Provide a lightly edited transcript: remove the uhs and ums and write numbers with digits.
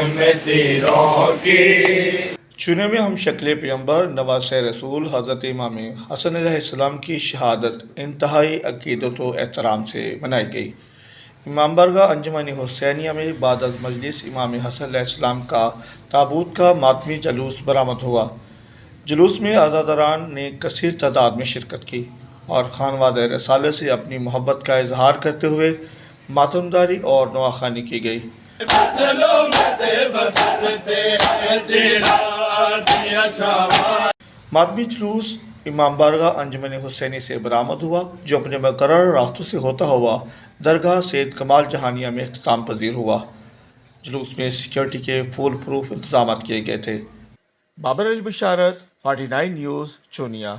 میں تیروں کی۔ چونیا میں ہم شکل پیغمبر نواسۂ رسول حضرت امام حسن علیہ السلام کی شہادت انتہائی عقیدت و احترام سے منائی گئی۔ امام بارگاہ انجمن حسینیہ میں بعد از مجلس امام حسن علیہ السلام کا تابوت کا ماتمی جلوس برآمد ہوا۔ جلوس میں عزاداران نے کثیر تعداد میں شرکت کی اور خانوادہ رسالہ سے اپنی محبت کا اظہار کرتے ہوئے ماتمداری اور نواخوانی کی گئی۔ ماتمی جلوس امام بارگاہ انجمن حسینی سے برآمد ہوا، جو اپنے مقررہ راستوں سے ہوتا ہوا درگاہ سید کمال جہانیہ میں اختتام پذیر ہوا۔ جلوس میں سیکیورٹی کے فول پروف انتظامات کیے گئے تھے۔ بابر علی بشارت 49 نیوز چونیا۔